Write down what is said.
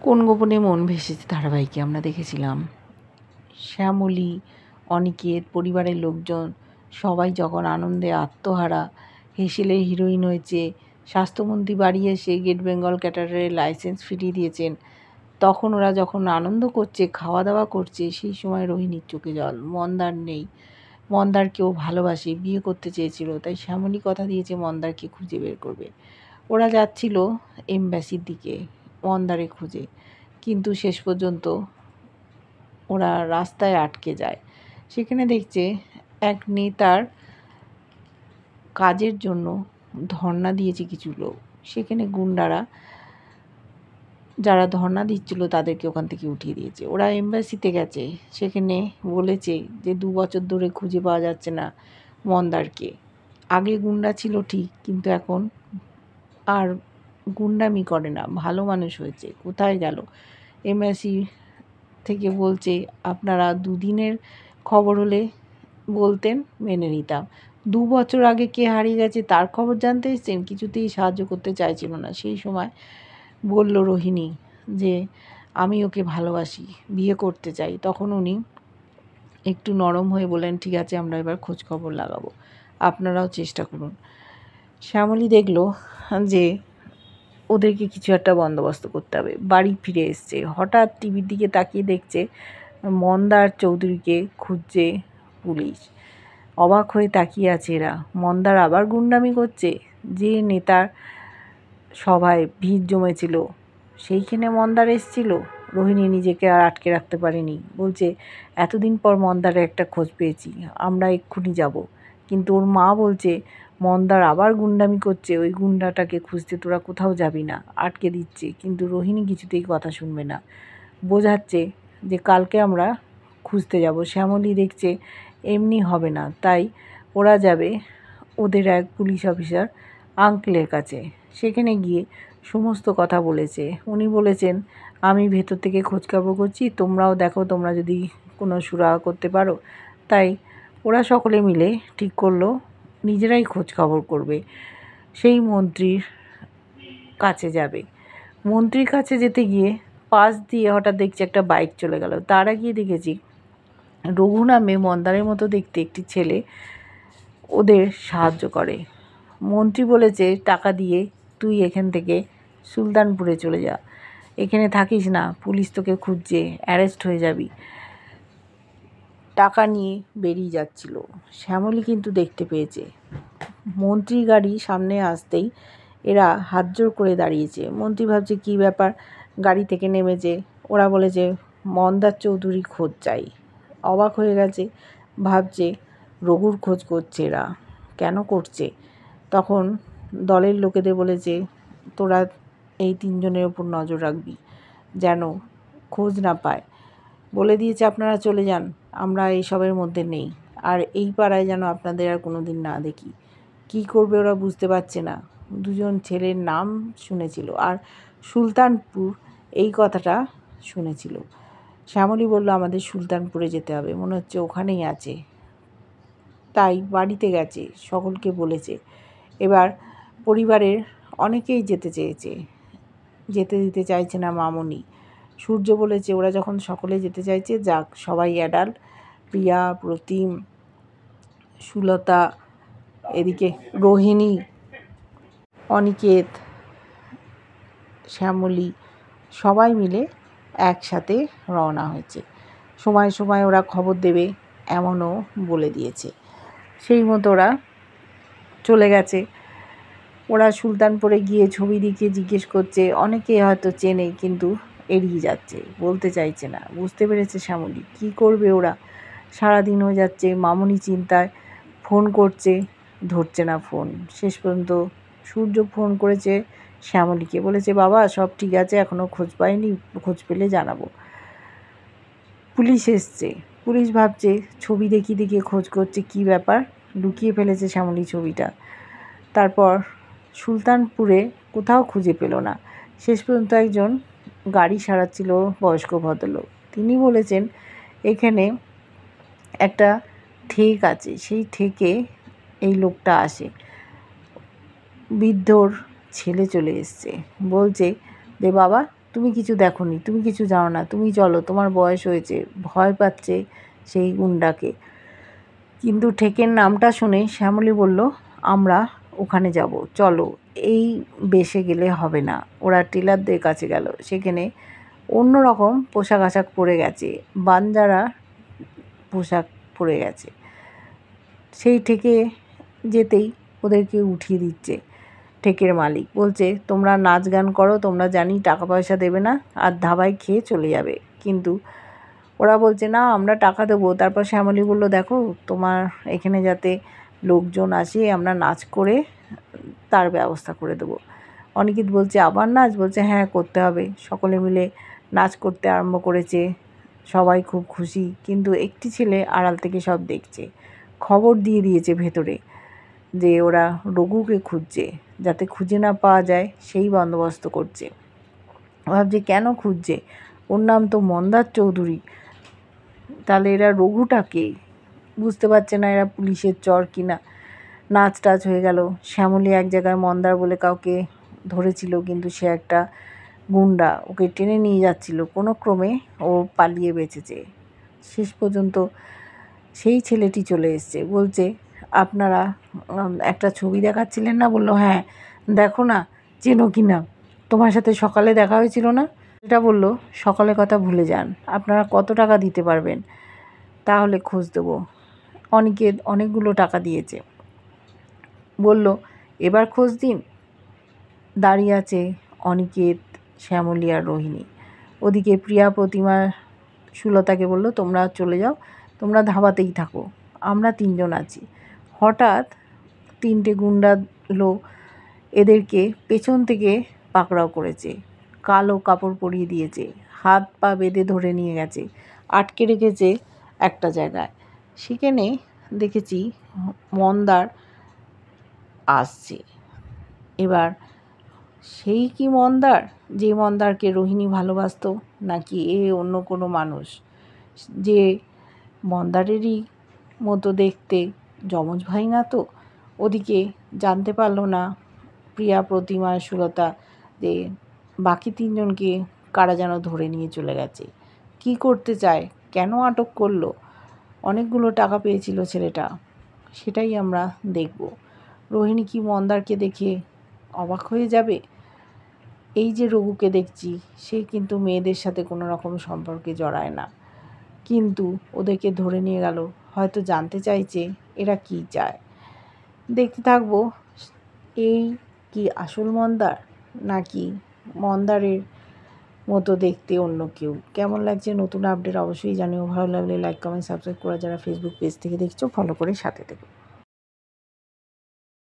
কোন গোপনে মন ভেসেছে ধারাবাহিকে আমরা দেখেছিলাম শ্যামলী, অনিকেত, পরিবারের লোকজন সবাই যখন আনন্দে আত্মহারা, হেসেলের হিরোইন হয়েছে, স্বাস্থ্যমন্ত্রী বাড়ি এসে গেট বেঙ্গল ক্যাটারের লাইসেন্স ফিরিয়ে দিয়েছেন, তখন ওরা যখন আনন্দ করছে, খাওয়া দাওয়া করছে, সেই সময় রোহিণীর চোখে জল। মন্দার নেই। মন্দারকেও ভালোবাসে, বিয়ে করতে চেয়েছিল, তাই শ্যামলী কথা দিয়েছে মন্দারকে খুঁজে বের করবে। ওরা যাচ্ছিল এমব্যাসির দিকে মন্দারে খুঁজে, কিন্তু শেষ পর্যন্ত ওরা রাস্তায় আটকে যায়। সেখানে দেখছে এক নেতার কাজের জন্য ধর্ণা দিয়েছে কিছু লোক। সেখানে গুন্ডারা যারা ধর্ণা দিচ্ছিল তাদেরকে ওখান থেকে উঠিয়ে দিয়েছে। ওরা এমব্যাসিতে গেছে, সেখানে বলেছে যে 2 বছর ধরে খুঁজে পাওয়া যাচ্ছে না মন্দারকে। আগে গুন্ডা ছিল ঠিক, কিন্তু এখন আর গুন্ডামি করে না, ভালো মানুষ হয়েছে। কোথায় গেল? এমব্যাসি থেকে বলছে আপনারা 2 দিনের খবর হলে বলতেন, মেনে নিতাম। 2 বছর আগে কে হারিয়ে গেছে তার খবর জানতে এসেছেন, কিছুতেই সাহায্য করতে চাইছিল না। সেই সময় বলল রোহিণী যে আমি ওকে ভালোবাসি, বিয়ে করতে চাই। তখন উনি একটু নরম হয়ে বললেন ঠিক আছে, আমরা এবার খোঁজ খবর লাগাবো, আপনারাও চেষ্টা করুন। শ্যামলী দেখলো যে ওদেরকে কিছু একটা বন্দোবস্ত করতে হবে। বাড়ি ফিরে এসছে, হঠাৎ টিভির দিকে তাকিয়ে দেখছে মন্দার চৌধুরীকে খুঁজছে পুলিশ। অবাক হয়ে তাকিয়ে আছে এরা। মন্দার আবার গুন্ডামি করছে। যে নেতার সভায় ভিড় জমেছিল সেইখানে মন্দার এসেছিল। রোহিণী নিজেকে আর আটকে রাখতে পারেনি, বলছে এতদিন পর মন্দারের একটা খোঁজ পেয়েছি, আমরা এক্ষুনি যাব। কিন্তু ওর মা বলছে মন্দার আবার গুন্ডামি করছে, ওই গুন্ডাটাকে খুঁজতে তোরা কোথাও যাবি না, আটকে দিচ্ছে। কিন্তু রোহিণী কিছুতেই কথা শুনবে না, বোঝাচ্ছে যে কালকে আমরা খুঁজতে যাব। শ্যামলী দেখছে এমনি হবে না, তাই ওরা যাবে ওদের এক পুলিশ অফিসার আঙ্কেলের কাছে। সেখানে গিয়ে সমস্ত কথা বলেছে। উনি বলেছেন আমি ভেতর থেকে খোঁজখবর করছি, তোমরাও দেখো তোমরা যদি কোনো সুরাহা করতে পারো। তাই ওরা সকলে মিলে ঠিক করলো নিজেরাই খোঁজ খবর করবে, সেই মন্ত্রীর কাছে যাবে। মন্ত্রীর কাছে যেতে গিয়ে পাশ দিয়ে হঠাৎ দেখছি একটা বাইক চলে গেল। তার গিয়ে দেখেছি রঘু নামে মন্দারের মতো দেখতে একটি ছেলে ওদের সাহায্য করে। মন্ত্রী বলেছে টাকা দিয়ে তুই এখান থেকে সুলতানপুরে চলে যা, এখানে থাকিস না, পুলিশ তোকে খুঁজছে, অ্যারেস্ট হয়ে যাবি। টাকা নিয়ে বেরিয়ে যাচ্ছিল। শ্যামলী কিন্তু দেখতে পেয়েছে। মন্ত্রী গাড়ি সামনে আসতেই এরা হাত জোর করে দাঁড়িয়েছে। মন্ত্রী ভাবছে কী ব্যাপার, গাড়ি থেকে নেমেছে। ওরা বলেছে মন্দার চৌধুরী খোঁজ চাই। অবাক হয়ে গেছে, ভাবছে রঘুর খোঁজ করছে এরা, কেন করছে? তখন দলের লোকেদের বলেছে তোরা এই 3 জনের ওপর নজর রাখবি যেন খোঁজ না পায়। বলে দিয়েছে আপনারা চলে যান, আমরা এইসবের মধ্যে নেই, আর এই পাড়ায় যেন আপনাদের আর কোনো দিন না দেখি। কী করবে ওরা বুঝতে পারছে না। 2জন ছেলের নাম শুনেছিল, আর সুলতানপুর এই কথাটা শুনেছিল। শ্যামলী বলল আমাদের সুলতানপুরে যেতে হবে, মনে হচ্ছে ওখানেই আছে। তাই বাড়িতে গেছে, সকলকে বলেছে। এবার পরিবারের অনেকেই যেতে চেয়েছে, যেতে দিতে চাইছে না মামনি। সূর্য বলেছে ওরা যখন সকলে যেতে চাইছে যাক, সবাই অ্যাডাল্ট, প্রিয়া, প্রতিম, সুলতা, এদিকে রোহিণী, অনিকেত, শ্যামলী সবাই মিলে একসাথে রওনা হয়েছে। সময় সময় ওরা খবর দেবে এমনও বলে দিয়েছে। সেই মতো ওরা চলে গেছে। ওরা সুলতানপুরে গিয়ে ছবি দেখিয়ে জিজ্ঞেস করছে, অনেকে হয়তো চেনে কিন্তু এড়িয়ে যাচ্ছে, বলতে চাইছে না। বুঝতে পেরেছে শ্যামলী কী করবে ওরা। সারাদিন হয়ে যাচ্ছে, মামনি চিন্তায় ফোন করছে, ধরছে না ফোন। শেষ পর্যন্ত সূর্য ফোন করেছে শ্যামলীকে, বলেছে বাবা সব ঠিক আছে, এখনও খোঁজ পাইনি, খোঁজ পেলে জানাবো। পুলিশ এসছে। পুলিশ ভাবছে ছবি দেখিয়ে দেখিয়ে খোঁজ করছে, কী ব্যাপার, লুকিয়ে ফেলেছে শ্যামলী ছবিটা। তারপর সুলতানপুরে কোথাও খুঁজে পেল না। শেষ পর্যন্ত একজন গাড়ি সারাচ্ছিল বয়স্ক ভদ্রলোক, তিনি বলেছেন এখানে একটা ঠেক আছে, সেই ঠেকে এই লোকটা আসে। বৃদ্ধর ছেলে চলে এসছে, বলছে যে বাবা তুমি কিছু দেখোনি, তুমি কিছু জানো না, তুমি চলো, তোমার বয়স হয়েছে। ভয় পাচ্ছে সেই গুন্ডাকে। কিন্তু ঠেকের নামটা শুনে শ্যামলী বলল, আমরা ওখানে যাব, চলো। এই বেশে গেলে হবে না। ওরা টেলারদের কাছে গেল। সেখানে অন্যরকম পোশাক আশাক পরে গেছে, বাঞ্জারা পোশাক পরে গেছে। সেই ঠেকে যেতেই ওদেরকে উঠিয়ে দিচ্ছে। ঠেকের মালিক বলছে, তোমরা নাচ গান করো, তোমরা জানি টাকা পয়সা দেবে না, আর ধাবায় খেয়ে চলে যাবে। কিন্তু ওরা বলছে, না আমরা টাকা দেবো। তারপর শ্যামলী বলল, দেখো তোমার এখানে যাতে লোকজন আসে, আমরা নাচ করে তার ব্যবস্থা করে দেবো। অনিকেত বলছে, আবার নাচ? বলছে, হ্যাঁ করতে হবে। সকলে মিলে নাচ করতে আরম্ভ করেছে। সবাই খুব খুশি। কিন্তু একটি ছেলে আড়াল থেকে সব দেখছে। খবর দিয়ে দিয়েছে ভেতরে যে ওরা রঘুকে খুঁজছে, যাতে খুঁজে না পাওয়া যায় সেই বন্দোবস্ত করছে। ভাবছে কেন খুঁজছে, ওর নাম তো মন্দার চৌধুরী, তাহলে এরা রঘুটাকে বুঝতে পারছে না এরা পুলিশের চর কিনা। নাচ টাচ হয়ে গেল। শ্যামলী এক জায়গায় মন্দার বলে কাউকে ধরেছিল, কিন্তু সে একটা গুন্ডা, ওকে টেনে নিয়ে যাচ্ছিল। কোনো ক্রমে ও পালিয়ে বেঁচেছে। শেষ পর্যন্ত সেই ছেলেটি চলে এসছে। বলছে, আপনারা একটা ছবি দেখাচ্ছিলেন না? বললো, হ্যাঁ দেখো না, চেনো কি না, তোমার সাথে সকালে দেখা হয়েছিল না? এটা বললো, সকালের কথা ভুলে যান, আপনারা কত টাকা দিতে পারবেন, তাহলে খোঁজ দেবো। অনিকেত অনেকগুলো টাকা দিয়েছে। বলল, এবার খোঁজ দিন। দাঁড়িয়ে আছে অনিকেত, শ্যামলী আর রোহিণী। ওদিকে প্রিয়া প্রতিমা সুলতাকে বলল, তোমরা চলে যাও, তোমরা ধাবাতেই থাকো, আমরা তিনজন আছি। হঠাৎ তিনটে গুন্ডা লোক এদেরকে পেছন থেকে পাকড়াও করেছে, কালো কাপড় পরিয়ে দিয়েছে, হাত পা বেঁধে ধরে নিয়ে গেছে, আটকে রেখেছে একটা জায়গায়। সেখানে দেখেছি মন্দার আসছে। এবার সেই কি মন্দার, যে মন্দারকে রোহিণী ভালোবাসতো, নাকি এ অন্য কোনো মানুষ? যে মন্দারেরই মতো দেখতে, যমজ ভাই না তো? ওদিকে জানতে পারলো না প্রিয়া প্রতিমা সুলতা যে বাকি তিনজনকে কারা যেন ধরে নিয়ে চলে গেছে। কি করতে চায়, কেন আটক করলো? অনেকগুলো টাকা পেয়েছিল ছেলেটা, সেটাই আমরা দেখব। রোহিণী কি মন্দারকে দেখে অবাক হয়ে যাবে? এই যে রঘুকে দেখছি, সে কিন্তু মেয়েদের সাথে কোনো রকম সম্পর্কে জড়ায় না, কিন্তু ওদেরকে ধরে নিয়ে গেল, হয়তো জানতে চাইছে এরা কি চায়। দেখতে থাকবো এই কি আসল মন্দার, নাকি মন্দারের মতো দেখতে অন্য কেউ। কেমন লাগছে নতুন আপডেট অবশ্যই জানিও। ভালো লাগলে লাইক কমেন্ট সাবস্ক্রাইব করা, যারা ফেসবুক পেজ থেকে দেখছো ফলো করে সাথে থেকো।